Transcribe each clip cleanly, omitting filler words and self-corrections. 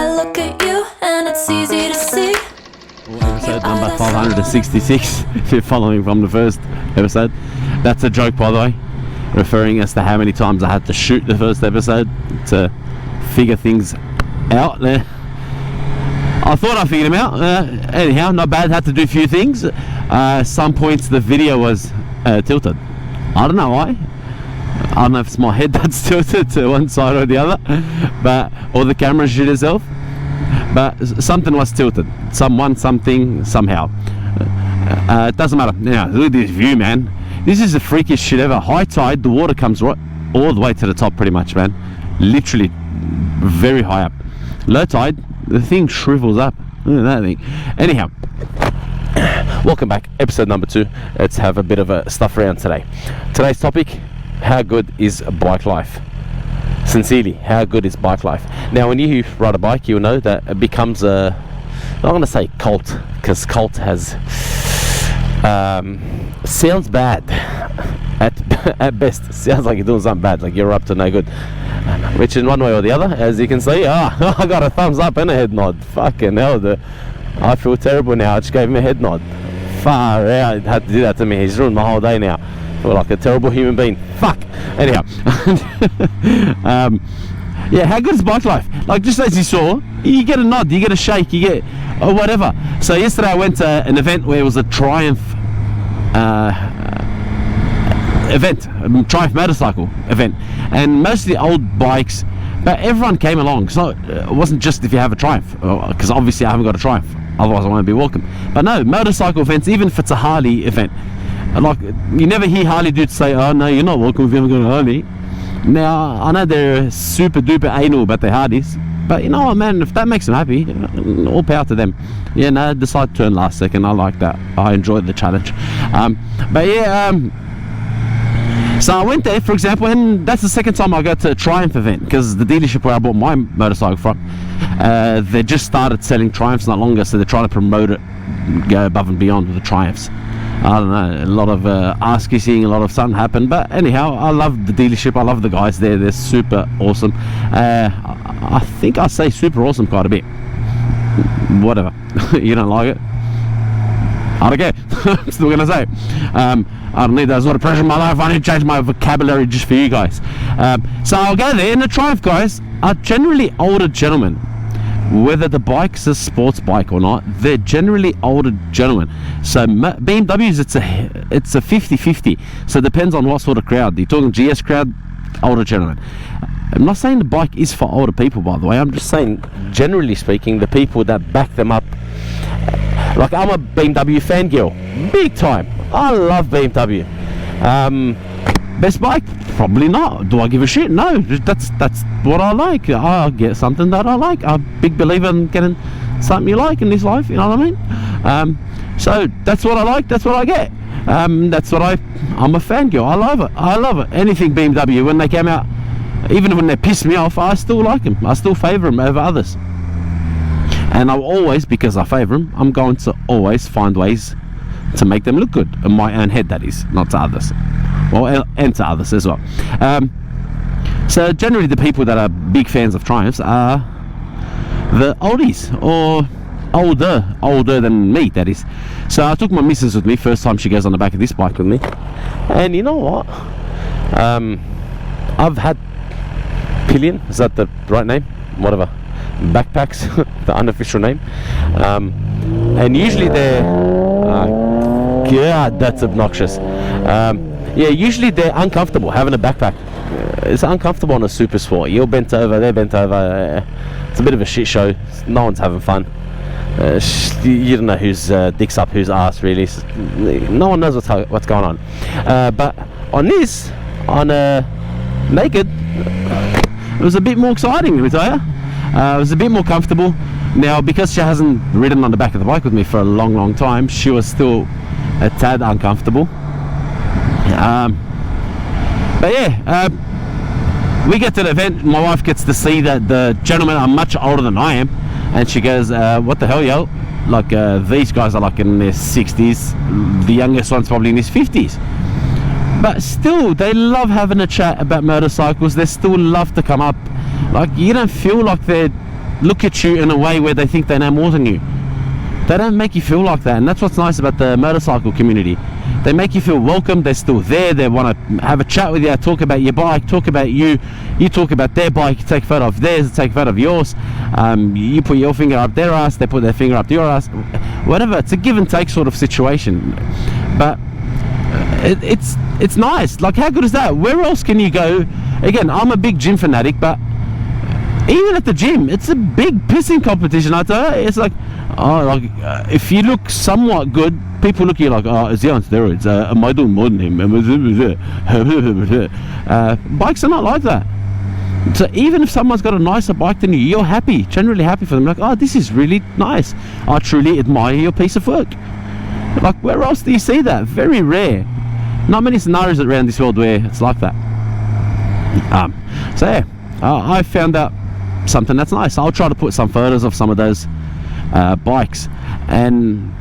I look at you and it's easy to see. Episode number 566, if you're following from the first episode. That's a joke, by the way, referring as to how many times I had to shoot the first episode to figure things out there. I thought I figured them out. Anyhow, not bad. Had to do a few things. Some points the video was tilted. I don't know why. I don't know if it's my head that's tilted to one side or the other, or the camera shoot itself. But something was tilted. Something, somehow. It doesn't matter. Now, look at this view, man. This is the freakiest shit ever. High tide, the water comes right all the way to the top, pretty much, man. Literally, very high up. Low tide, the thing shrivels up. Look at that thing. Anyhow, welcome back. Episode number 2. Let's have a bit of a stuff around today. Today's topic: how good is bike life? Sincerely, how good is bike life? Now, when you ride a bike, you'll know that it becomes a, I'm not going to say cult, because cult has sounds bad at best. Sounds like you're doing something bad, like you're up to no good, which in one way or the other, as you can see, I got a thumbs up and a head nod. Fucking hell, I feel terrible now. I just gave him a head nod. Far out, had to do that to me. He's ruined my whole day now. I feel like a terrible human being. Fuck. Anyhow, yeah, how good is bike life? Like, just as you saw, you get a nod, you get a shake, you get or whatever. So yesterday I went to an event where it was a Triumph Triumph motorcycle event, and mostly old bikes, but everyone came along. So it wasn't just if you have a Triumph, because obviously I haven't got a Triumph, otherwise I won't be welcome. But no, motorcycle events, even if it's a Harley event, like, you never hear Harley dudes say, oh no, you're not welcome if you haven't got a Harley. Now, I know they're super duper anal about their Harleys, but you know what, man, if that makes them happy, all power to them. Yeah, no, decide to turn last second. I like that. I enjoyed the challenge. But yeah, so I went there, for example, and that's the second time I go to a Triumph event, because the dealership where I bought my motorcycle from, they just started selling Triumphs not longer, so they're trying to promote it, go above and beyond with the Triumphs. I don't know, a lot of ass kissing, a lot of something happened, but anyhow, I love the dealership, I love the guys there, they're super awesome. I think I say super awesome quite a bit. Whatever. You don't like it? I don't care. I'm still gonna say it. I don't need that sort of pressure in my life. I need to change my vocabulary just for you guys. So I'll go there, and the Triumph guys are generally older gentlemen. Whether the bike's a sports bike or not, they're generally older gentlemen. So BMWs, it's a 50-50. So it depends on what sort of crowd. You're talking GS crowd, older gentlemen. I'm not saying the bike is for older people, by the way. I'm just saying, generally speaking, the people that back them up. Like, I'm a BMW fangirl, big time. I love BMW. Best bike? Probably not. Do I give a shit? No, that's what I like. I'll get something that I like. I'm a big believer in getting something you like in this life, you know what I mean? So that's what I like, that's what I get. That's what I'm a fangirl. I love it. Anything BMW, when they came out, even when they piss me off, I still like them. I still favour them over others. And I'll always, because I favour them, I'm going to always find ways to make them look good. In my own head, that is, not to others. Well, and to others as well. So generally the people that are big fans of Triumphs are the oldies, or older than me, that is. So I took my missus with me, first time she goes on the back of this bike with me, and you know what, I've had Pillion, is that the right name? Whatever, backpacks, the unofficial name, and usually they're God, that's obnoxious. Yeah, usually they're uncomfortable having a backpack. It's uncomfortable on a super sport. You're bent over, they're bent over. It's a bit of a shit show. No one's having fun. You don't know whose dick's up, whose ass, really. No one knows what's going on. But on this, on naked, it was a bit more exciting, let me tell you. It was a bit more comfortable. Now, because she hasn't ridden on the back of the bike with me for a long time, she was still a tad uncomfortable. But yeah, we get to the event. My wife gets to see that the gentlemen are much older than I am, and she goes, what the hell, yo, like these guys are like in their 60s, the youngest one's probably in his 50s, but still they love having a chat about motorcycles. They still love to come up. Like, you don't feel like they're look at you in a way where they think they know more than you. They don't make you feel like that, and that's what's nice about the motorcycle community. They make you feel welcome. They're still there. They want to have a chat with you, talk about your bike, talk about you. You talk about their bike, you take a photo of theirs, take a photo of yours. You put your finger up their ass, they put their finger up your ass. Whatever. It's a give and take sort of situation. But it's nice. Like, how good is that? Where else can you go? Again, I'm a big gym fanatic, but even at the gym, it's a big pissing competition. I tell you, it's like, if you look somewhat good, people look at you like, oh, is he on steroids? Am I doing more than him? Bikes are not like that. So even if someone's got a nicer bike than you, you're happy, generally happy for them. Like, oh, this is really nice. I truly admire your piece of work. Like, where else do you see that? Very rare. Not many scenarios around this world where it's like that. So yeah, I found out something that's nice. I'll try to put some photos of some of those bikes. And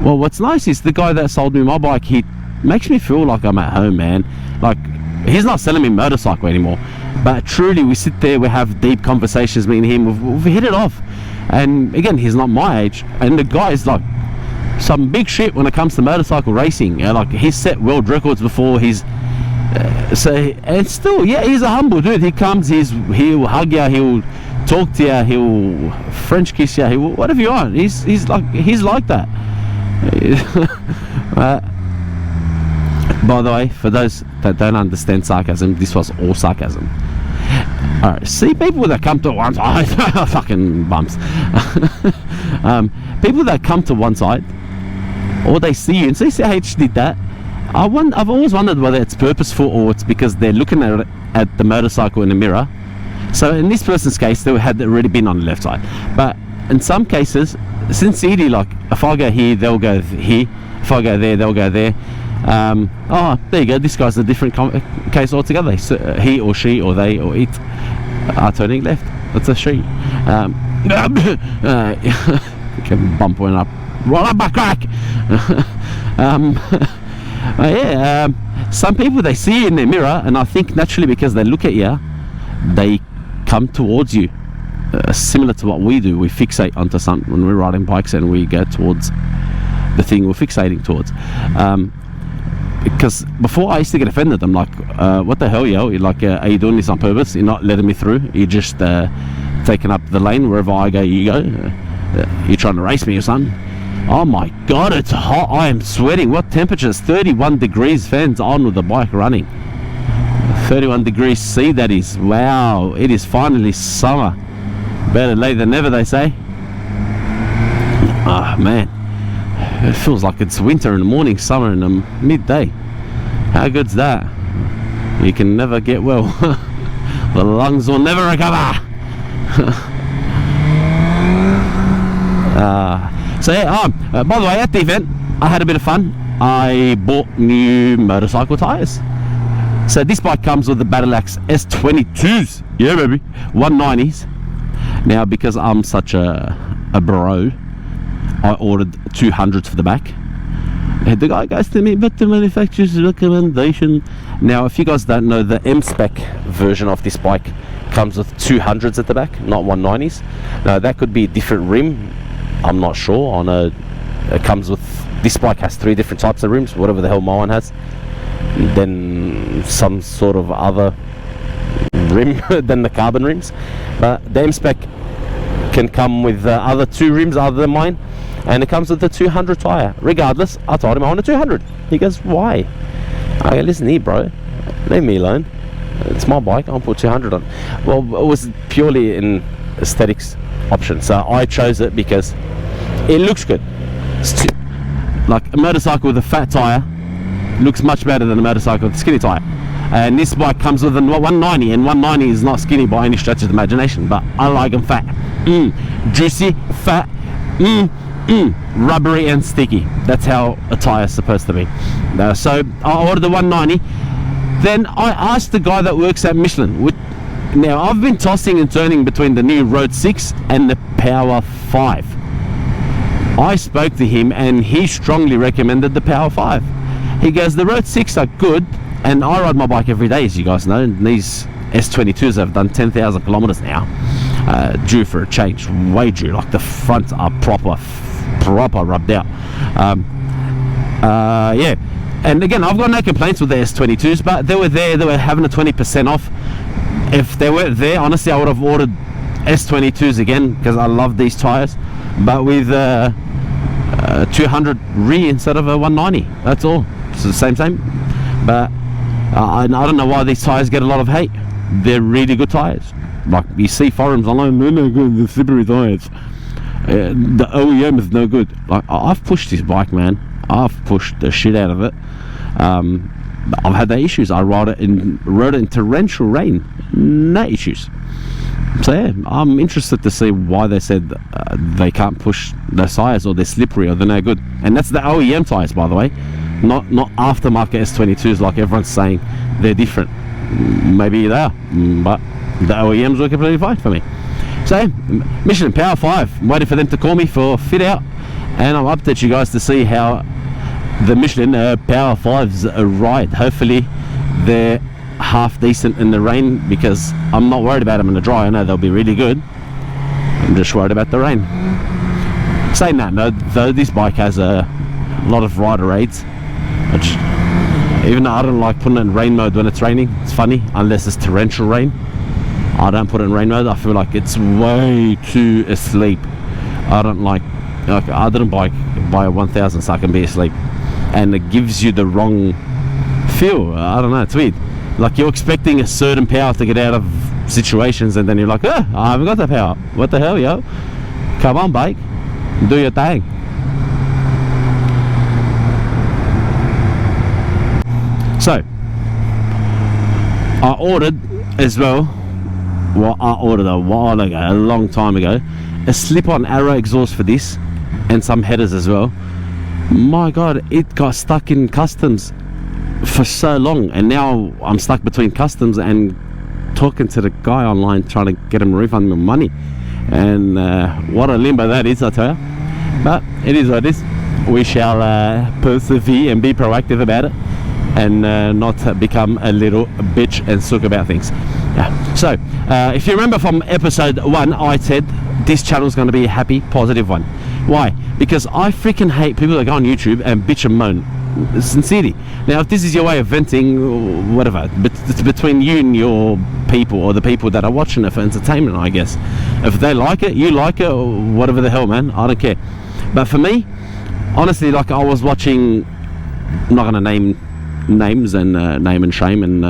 well, what's nice is the guy that sold me my bike, he makes me feel like I'm at home, man. Like, he's not selling me a motorcycle anymore, but truly we sit there, we have deep conversations, me and him, we've hit it off. And again, he's not my age, and the guy's like some big shit when it comes to motorcycle racing. Like, he's set world records before. He's and still, yeah, he's a humble dude. He comes, he'll hug you, he'll talk to you, he'll French kiss you, whatever you want. He's like that. By the way, for those that don't understand sarcasm, this was all sarcasm. Alright, see people that come to one side, fucking bumps. People that come to one side, or they see you and see how H did that. I've always wondered whether it's purposeful or it's because they're looking at the motorcycle in the mirror. So in this person's case, they had already been on the left side. But in some cases, sincerely, like, if I go here, they'll go here. If I go there, they'll go there. Oh, there you go. This guy's a different case altogether. So, he or she or they or it are turning left. That's a she. Can bump one up. Right up my crack. Yeah, some people, they see you in their mirror, and I think naturally because they look at you, they come towards you. Similar to what we do, we fixate onto something when we're riding bikes, and we go towards the thing we're fixating towards. Because before, I used to get offended. I'm like, what the hell, yo? You're like, are you doing this on purpose? You're not letting me through. You're just taking up the lane. Wherever I go, you go. You're trying to race me or something. Oh my god, it's hot. I am sweating. What temperature? It's 31 degrees. Fans on with the bike running. 31 degrees C, that is. Wow, it is finally summer. Better late than never, they say. Ah, man, it feels like it's winter in the morning, summer in the midday. How good's that? You can never get well. The lungs will never recover. So yeah, by the way, at the event, I had a bit of fun. I bought new motorcycle tyres. So this bike comes with the Battle Axe S22s. Yeah, baby. 190s. Now, because I'm such a bro, I ordered 200s for the back. And the guy goes to me, but the manufacturer's recommendation. Now, if you guys don't know, the M-Spec version of this bike comes with 200s at the back, not 190s. Now, that could be a different rim. I'm not sure. I know it comes with, this bike has 3 different types of rims, whatever the hell my one has. Then some sort of other rim than the carbon rims. But the M-Spec can come with other 2 rims other than mine, and it comes with the 200 tyre. Regardless, I told him I want a 200. He goes, why? I go, listen here, bro, leave me alone. It's my bike, I'll put 200 on. Well, it was purely an aesthetics option, so I chose it because it looks good. Like, a motorcycle with a fat tyre looks much better than a motorcycle with a skinny tyre. And this bike comes with a 190, and 190 is not skinny by any stretch of the imagination, but I like them fat. Juicy, fat, rubbery and sticky. That's how a tyre is supposed to be. So I ordered the 190. Then I asked the guy that works at Michelin. Now, I've been tossing and turning between the new Road 6 and the Power 5. I spoke to him, and he strongly recommended the Power 5. He goes, the Road 6 are good, and I ride my bike every day, as you guys know, and these S22s have done 10,000 kilometers now. due for a change, way due. Like the fronts are proper rubbed out. Yeah, and again, I've got no complaints with the S22s, but they were having a 20% off. If they weren't there, honestly, I would have ordered S22s again, because I love these tires, but with 200 instead of a 190. That's all. It's the same. But I don't know why these tires get a lot of hate. They're really good tires. Like, you see forums online, they're no good, the slippery tires. The OEM is no good. Like, I've pushed this bike, man. I've pushed the shit out of it. I've had the issues. I rode it in torrential rain, no issues. So yeah, I'm interested to see why they said they can't push the tires, or they're slippery, or they're no good. And that's the OEM tires, by the way, not aftermarket S22s like everyone's saying. They're different. Maybe they are, but the OEMs were completely fine for me. So Michelin Power 5, I'm waiting for them to call me for fit out, and I'll update you guys to see how the Michelin Power 5s ride. Hopefully they're half decent in the rain, because I'm not worried about them in the dry. I know they'll be really good. I'm just worried about the rain. Saying that, though, this bike has a lot of rider aids. Even though I don't like putting it in rain mode when it's raining, it's funny, unless it's torrential rain, I don't put it in rain mode. I feel like it's way too asleep. I don't like I didn't buy a 1000 so I can be asleep, and it gives you the wrong feel. I don't know, it's weird. Like, you're expecting a certain power to get out of situations, and then you're like, I haven't got that power. What the hell, yo? Come on, bike, do your thing. So I ordered as well, I ordered a while ago, a long time ago, a slip-on arrow exhaust for this, and some headers as well. My god, it got stuck in customs for so long, and now I'm stuck between customs and talking to the guy online, trying to get him to refund me money. And what a limbo that is, I tell you. But it is what it is. We shall persevere and be proactive about it, and not become a little bitch and sook about things. Yeah. So if you remember from episode 1, I said this channel is going to be a happy, positive one. Why? Because I freaking hate people that go on YouTube and bitch and moan. Sincerely. Now, if this is your way of venting, whatever, but it's between you and your people, or the people that are watching it for entertainment, I guess. If they like it, you like it, or whatever the hell, man, I don't care. But for me, honestly, like, I was watching, I'm not going to name names and name and shame and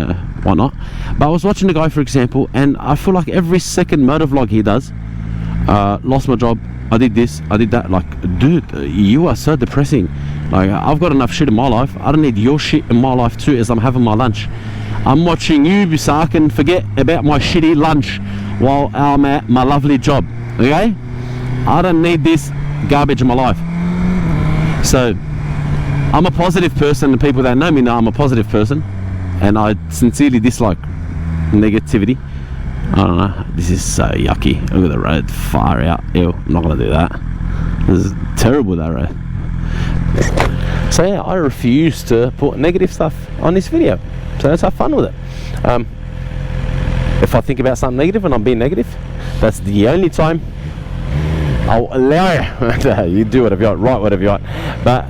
whatnot, but I was watching a guy, for example, and I feel like every second motovlog he does, lost my job, I did this, I did that. Like, dude, you are so depressing. Like, I've got enough shit in my life. I don't need your shit in my life too, as I'm having my lunch. I'm watching you so I can forget about my shitty lunch while I'm at my lovely job, okay? I don't need this garbage in my life. So I'm a positive person, and people that know me know I'm a positive person, and I sincerely dislike negativity. I don't know, this is so yucky. Look at the road, far out. Ew, I'm not going to do that. This is terrible, that road. So yeah, I refuse to put negative stuff on this video, so let's have fun with it. If I think about something negative and I'm being negative, that's the only time I'll allow you. You do whatever you want, write whatever you want. But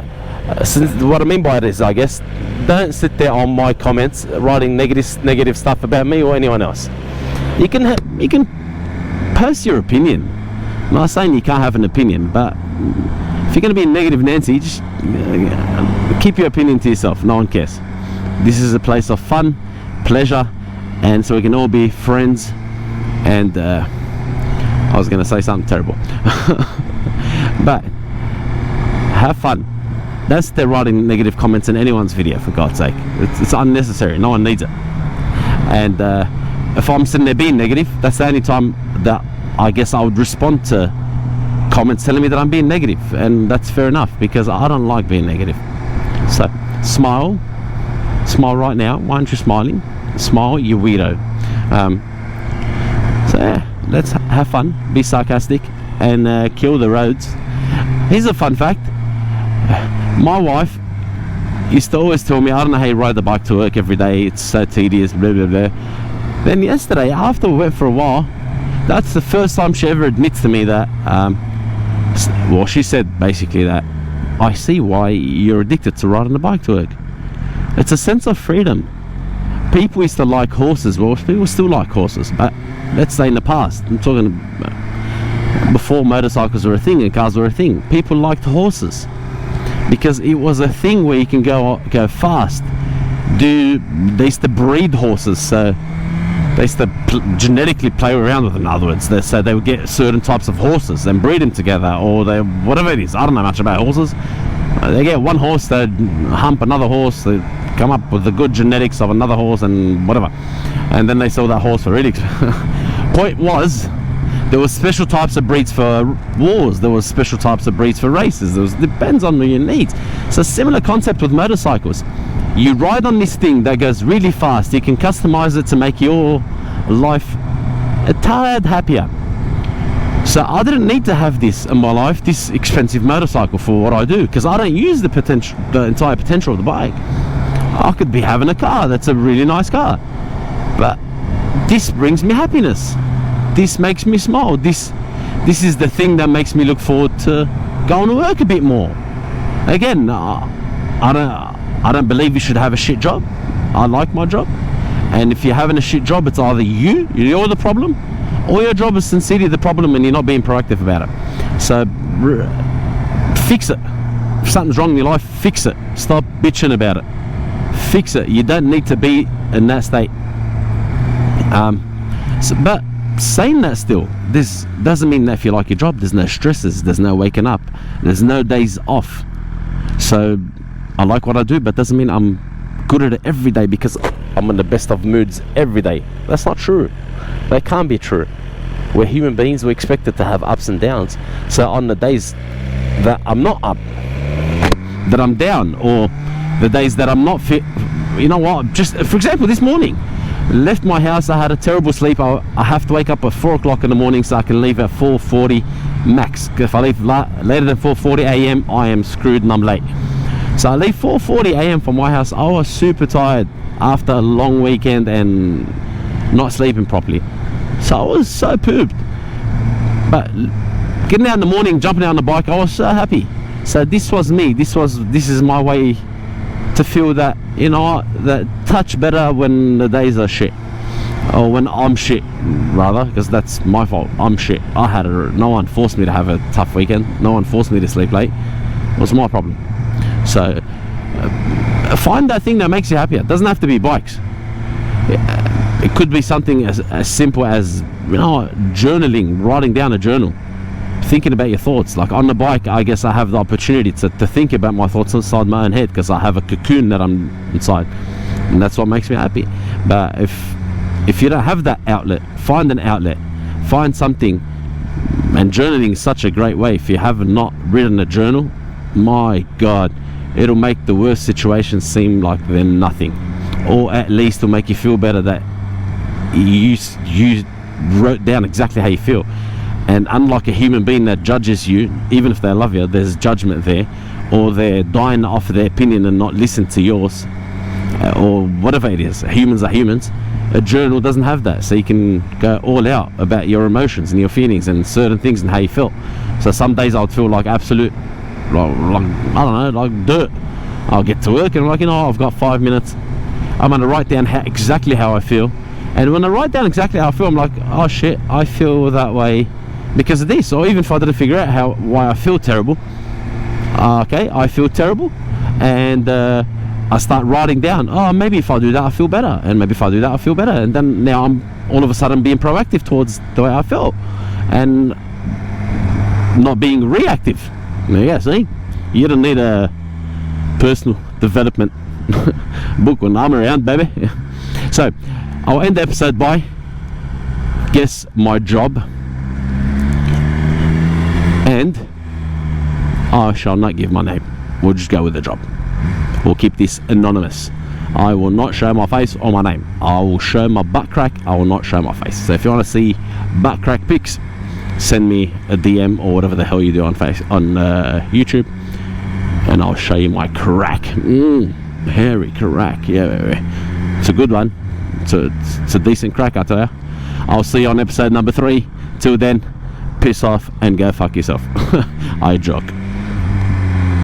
since what I mean by it is, I guess, don't sit there on my comments writing negative stuff about me or anyone else. You can post your opinion. I'm not saying you can't have an opinion, but if you're going to be a negative Nancy, just keep your opinion to yourself. No one cares. This is a place of fun, pleasure, and so we can all be friends. And I was going to say something terrible, but have fun. That's their writing negative comments in anyone's video, for God's sake. It's unnecessary. No one needs it. And if I'm sitting there being negative, that's the only time that I guess I would respond to comments telling me that I'm being negative, and that's fair enough, because I don't like being negative. So smile right now. Why aren't you smiling? Smile, you weirdo. So yeah, let's have fun, be sarcastic, and kill the roads. Here's a fun fact. My wife used to always tell me, I don't know how you ride the bike to work every day, it's so tedious, blah blah blah. Then yesterday, after we went for a while, that's the first time she ever admits to me that, well, she said basically that, I see why you're addicted to riding a bike to work. It's a sense of freedom. People used to like horses. Well, people still like horses, but let's say in the past, I'm talking before motorcycles were a thing and cars were a thing, people liked horses because it was a thing where you can go fast. They used to breed horses, so they used to genetically play around with them. In other words, so they would get certain types of horses and breed them together, or they, whatever it is. I don't know much about horses. They get one horse, they hump another horse, they come up with the good genetics of another horse and whatever, and then they sell that horse for really expensive. Point was, there was special types of breeds for wars, there was special types of breeds for races, depends on your needs. So similar concept with motorcycles. You ride on this thing that goes really fast, you can customize it to make your life a tad happier. So I didn't need to have this in my life, this expensive motorcycle, for what I do, because I don't use the entire potential of the bike. I could be having a car that's a really nice car, but this brings me happiness. This makes me smile. This is the thing that makes me look forward to going to work a bit more. Again, I don't believe you should have a shit job. I like my job, and if you're having a shit job, it's either you're the problem, or your job is sincerely the problem and you're not being proactive about it. So fix it. If something's wrong in your life, fix it. Stop bitching about it. Fix it. You don't need to be in that state. But saying that, still, this doesn't mean that if you like your job, there's no stresses, there's no waking up, there's no days off. So I like what I do, but doesn't mean I'm good at it every day because I'm in the best of moods every day. That's not true. That can't be true. We're human beings, we're expected to have ups and downs. So on the days that I'm not up, that I'm down, or the days that I'm not fit, you know what, just for example, this morning, left my house, I had a terrible sleep. I have to wake up at 4 o'clock in the morning so I can leave at 4:40 max. If I leave later than 4:40 a.m, I am screwed and I'm late. So I leave 4:40 a.m. from my house. I was super tired after a long weekend and not sleeping properly. So I was so pooped. But getting out in the morning, jumping out on the bike, I was so happy. So this was me. This is my way to feel that, you know, that touch better when the days are shit, or when I'm shit, rather, because that's my fault. I'm shit. No one forced me to have a tough weekend. No one forced me to sleep late. It was my problem. So find that thing that makes you happier. It doesn't have to be bikes. It could be something as simple as, you know, journaling, writing down a journal, thinking about your thoughts. Like on the bike, I guess I have the opportunity to think about my thoughts inside my own head, because I have a cocoon that I'm inside, and that's what makes me happy. But if you don't have that outlet, find an outlet, find something. And journaling is such a great way. If you have not written a journal, my God, it'll make the worst situations seem like they're nothing, or at least it'll make you feel better that you wrote down exactly how you feel. And unlike a human being that judges you, even if they love you, there's judgment there, or they're dying to offer their opinion and not listen to yours, or whatever it is. Humans are humans. A journal doesn't have that, so you can go all out about your emotions and your feelings and certain things and how you feel. So some days I'll feel like absolute, like I don't know, like dirt. I'll get to work and I'm like, you know, I've got 5 minutes. I'm going to write down exactly how I feel. And when I write down exactly how I feel, I'm like, oh shit, I feel that way because of this. Or even if I didn't figure out why I feel terrible, okay, I feel terrible, and I start writing down, oh, maybe if I do that I feel better, and maybe if I do that I feel better, and then now I'm all of a sudden being proactive towards the way I felt and not being reactive. Yeah, see, you don't need a personal development book when I'm around, baby. So I'll end the episode by guess my job, and I shall not give my name. We'll just go with the job. We'll keep this anonymous. I will not show my face or my name. I will show my butt crack. I will not show my face. So if you want to see butt crack pics, send me a DM or whatever the hell you do on YouTube, and I'll show you my crack. Hairy crack. Yeah, it's a good one. It's a decent crack, I tell you. I'll see you on episode number 3. Till then, piss off and go fuck yourself. I joke.